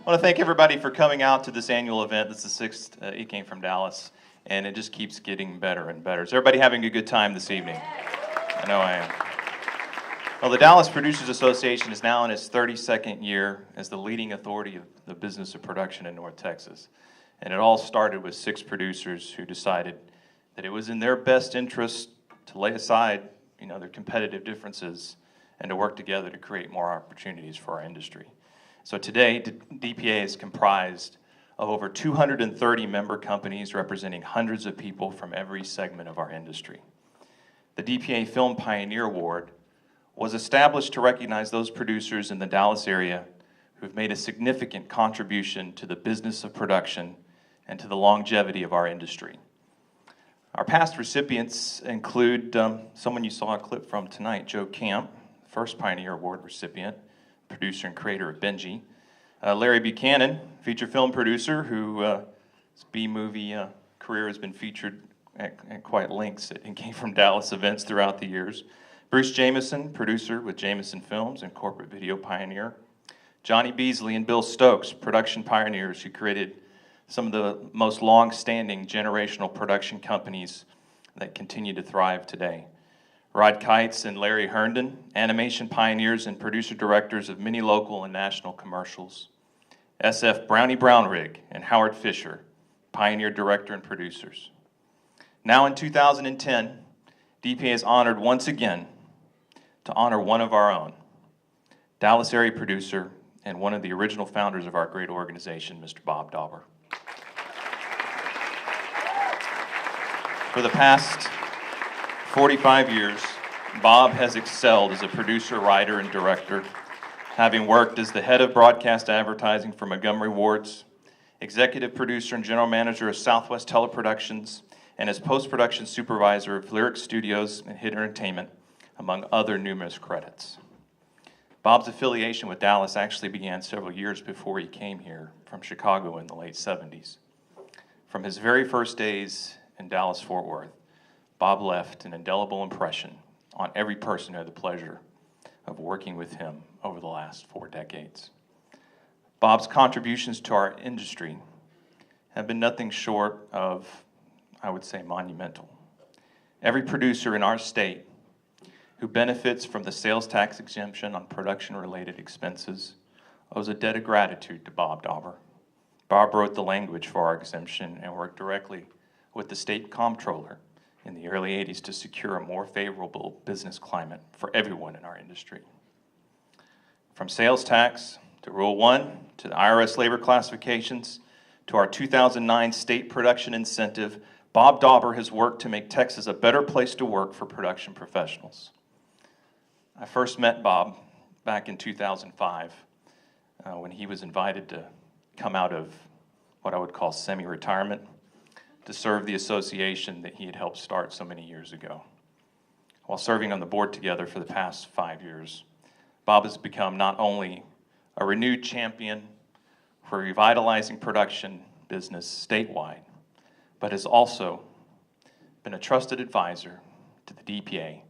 I want to thank everybody for coming out to this annual event. This is the sixth. It came from Dallas, and it just keeps getting better and better. Is everybody having a good time this evening? I know I am. Well, the Dallas Producers Association is now in its 32nd year as the leading authority of the business of production in North Texas. And it all started with 6 producers who decided that it was in their best interest to lay aside, their competitive differences and to work together to create more opportunities for our industry. So today, DPA is comprised of over 230 member companies representing hundreds of people from every segment of our industry. The DPA Film Pioneer Award was established to recognize those producers in the Dallas area who've made a significant contribution to the business of production and to the longevity of our industry. Our past recipients include someone you saw a clip from tonight, Joe Camp, first Pioneer Award recipient, producer and creator of Benji. Larry Buchanan, feature film producer whose B-movie career has been featured at quite lengths and came from Dallas events throughout the years. Bruce Jameson, producer with Jameson Films and corporate video pioneer. Johnny Beasley and Bill Stokes, production pioneers who created some of the most long-standing generational production companies that continue to thrive today. Rod Kites and Larry Herndon, animation pioneers and producer-directors of many local and national commercials. SF Brownie Brownrigg and Howard Fisher, pioneer director and producers. Now in 2010, DPA is honored once again to honor one of our own, Dallas area producer and one of the original founders of our great organization, Mr. Bob Dauber. For the past 45 years, Bob has excelled as a producer, writer, and director, having worked as the head of broadcast advertising for Montgomery Wards, executive producer and general manager of Southwest Teleproductions, and as post-production supervisor of Lyric Studios and Hit Entertainment, among other numerous credits. Bob's affiliation with Dallas actually began several years before he came here from Chicago in the late 70s. From his very first days in Dallas-Fort Worth, Bob left an indelible impression on every person who had the pleasure of working with him over the last 4 decades. Bob's contributions to our industry have been nothing short of, I would say, monumental. Every producer in our state who benefits from the sales tax exemption on production-related expenses owes a debt of gratitude to Bob Dauber. Bob wrote the language for our exemption and worked directly with the state comptroller in the early 80s to secure a more favorable business climate for everyone in our industry. From sales tax to Rule 1 to the IRS labor classifications to our 2009 state production incentive, Bob Dauber has worked to make Texas a better place to work for production professionals. I first met Bob back in 2005 when he was invited to come out of what I would call semi-retirement to serve the association that he had helped start so many years ago. While serving on the board together for the past 5 years, Bob has become not only a renewed champion for revitalizing production business statewide, but has also been a trusted advisor to the DPA,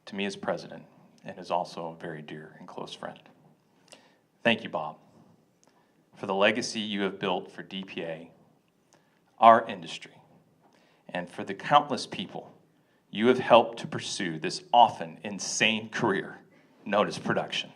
to me as president, and is also a very dear and close friend. Thank you, Bob, for the legacy you have built for DPA, our industry, and for the countless people you have helped to pursue this often insane career known as production.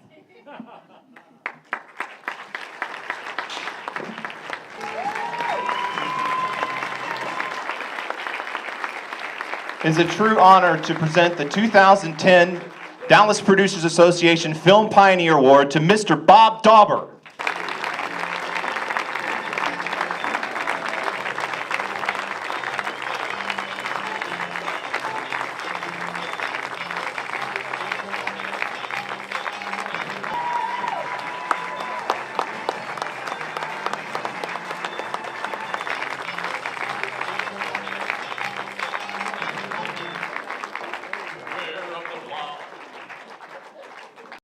It is a true honor to present the 2010 Dallas Producers Association Film Pioneer Award to Mr. Bob Dauber.